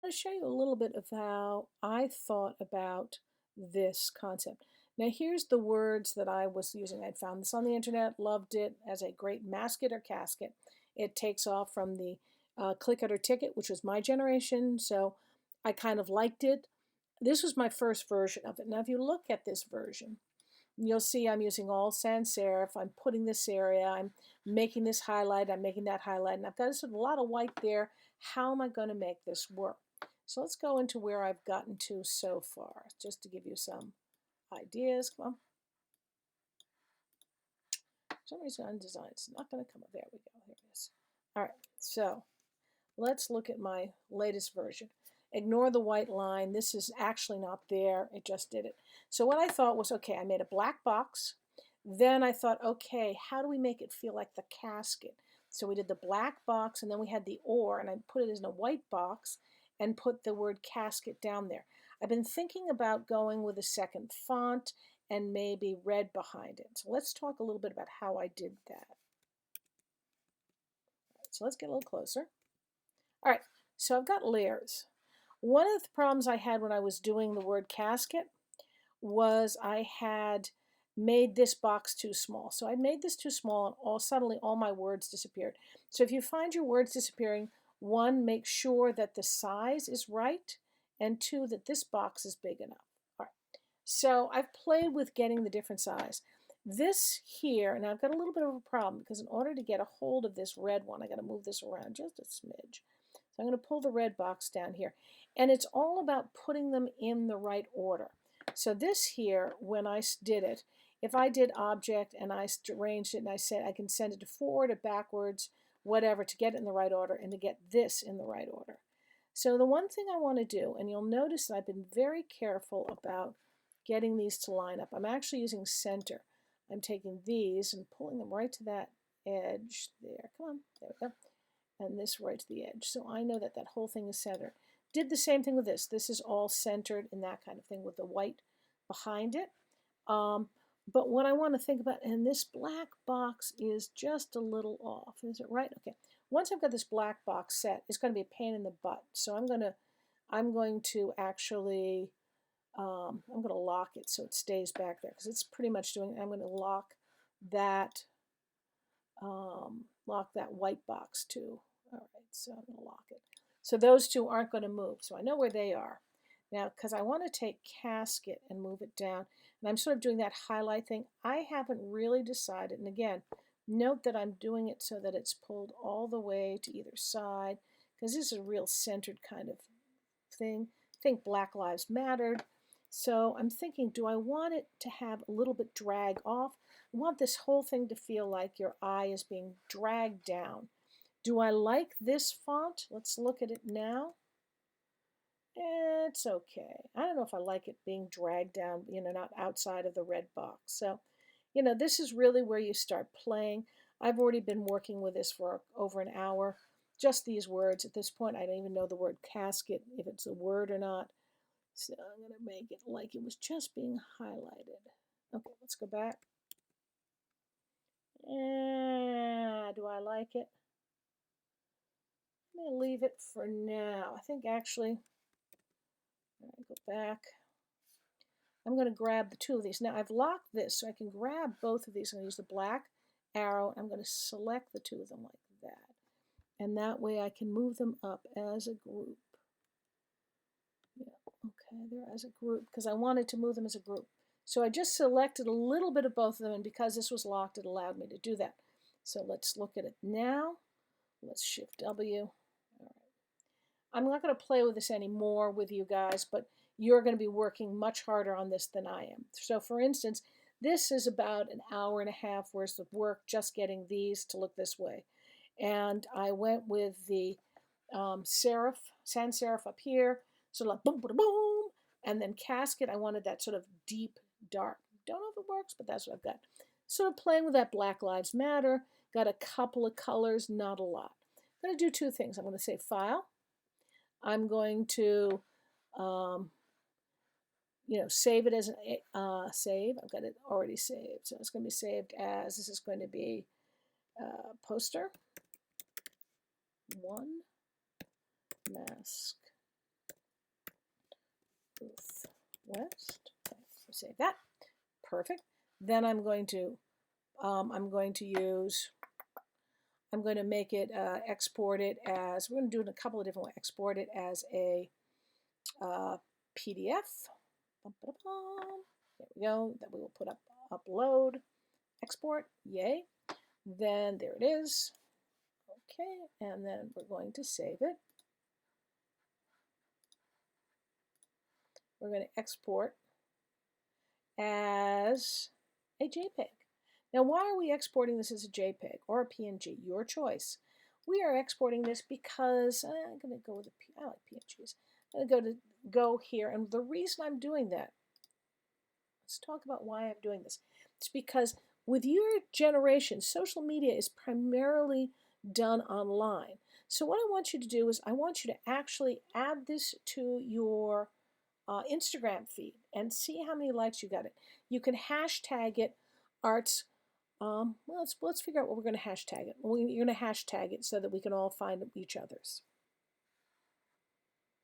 I'll show you a little bit of how I thought about this concept. Now, here's the words that I was using. I'd found this on the internet, loved it as a great mascot or casket. It takes off from the click it or ticket, which was my generation, so I kind of liked it. This was my first version of it. Now, if you look at this version, you'll see I'm using all sans serif. I'm putting this area, I'm making this highlight, I'm making that highlight, and I've got sort of a lot of white there. How am I going to make this work? So let's go into where I've gotten to so far, just to give you some ideas. Come on. For some reason on design, it's not going to come up. There we go. Here it is. All right, so let's look at my latest version. Ignore the white line. This is actually not there. It just did it. So what I thought was, okay, I made a black box. Then I thought, okay, how do we make it feel like the casket? So we did the black box, and then we had the or, and I put it in a white box and put the word casket down there. I've been thinking about going with a second font and maybe red behind it. So let's talk a little bit about how I did that. So let's get a little closer. All right, so I've got layers. One of the problems I had when I was doing the word casket was I had made this box too small. So I made this too small, and suddenly all my words disappeared. So if you find your words disappearing, one, make sure that the size is right, and two, that this box is big enough. All right. So I've played with getting the different size. This here, and I've got a little bit of a problem because in order to get a hold of this red one, I got to move this around just a smidge. So I'm going to pull the red box down here. And it's all about putting them in the right order. So this here, when I did it, if I did object and I arranged it and I said I can send it to forward or backwards, whatever, to get it in the right order and to get this in the right order. So the one thing I want to do, and you'll notice that I've been very careful about getting these to line up. I'm actually using center. I'm taking these and pulling them right to that edge there. Come on, there we go. And this right to the edge. So I know that that whole thing is centered. Did the same thing with this. This is all centered in that kind of thing with the white behind it. But what I want to think about, and this black box is just a little off. Is it right? Okay. Once I've got this black box set, it's going to be a pain in the butt. So I'm going to actually I'm going to lock it so it stays back there because it's pretty much doing. I'm going to lock that white box too. All right, so I'm going to lock it. So those two aren't going to move. So I know where they are. Now, because I want to take casket and move it down, and I'm sort of doing that highlight thing, I haven't really decided. And again, note that I'm doing it so that it's pulled all the way to either side, because this is a real centered kind of thing. I think Black Lives Mattered. So I'm thinking, do I want it to have a little bit drag off? I want this whole thing to feel like your eye is being dragged down. Do I like this font? Let's look at it now. It's okay. I don't know if I like it being dragged down, not outside of the red box. So, this is really where you start playing. I've already been working with this for over an hour. Just these words. At this point, I don't even know the word casket, if it's a word or not. So I'm going to make it like it was just being highlighted. Okay, let's go back. Do I like it? I'm going to leave it for now. I think actually, go back. I'm going to grab the two of these. Now I've locked this so I can grab both of these. I'm going to use the black arrow. I'm going to select the two of them like that. And that way I can move them up as a group. Yeah, okay, they're as a group because I wanted to move them as a group. So I just selected a little bit of both of them, and because this was locked, it allowed me to do that. So let's look at it now. Let's Shift W. All right. I'm not going to play with this anymore with you guys, but you're going to be working much harder on this than I am. So for instance, this is about an hour and a half worth of work just getting these to look this way. And I went with the serif, sans serif up here, sort of like boom, boom, boom, and then casket. I wanted that sort of deep, dark. Don't know if it works, but that's what I've got. Sort of playing with that Black Lives Matter. Got a couple of colors, not a lot. I'm going to do two things. I'm going to say File. I'm going to, save it as a save. I've got it already saved, so it's going to be saved as. This is going to be poster 1 mask West. Save that. Perfect. Then I'm going to use, I'm going to make it, export it as, we're going to do it in a couple of different ways. Export it as a PDF. There we go. That we will put up, upload, export, yay. Then there it is. Okay, and then we're going to save it. We're going to export as a JPEG. Now, why are we exporting this as a JPEG or a PNG? Your choice. We are exporting this because I'm going to go with I like PNGs. I'm going to go here, and the reason I'm doing that, let's talk about why I'm doing this. It's because with your generation, social media is primarily done online. So what I want you to do is I want you to actually add this to your Instagram feed and see how many likes you got it. You can hashtag it arts. Well, let's figure out what we're going to hashtag it. You're going to hashtag it so that we can all find each other's.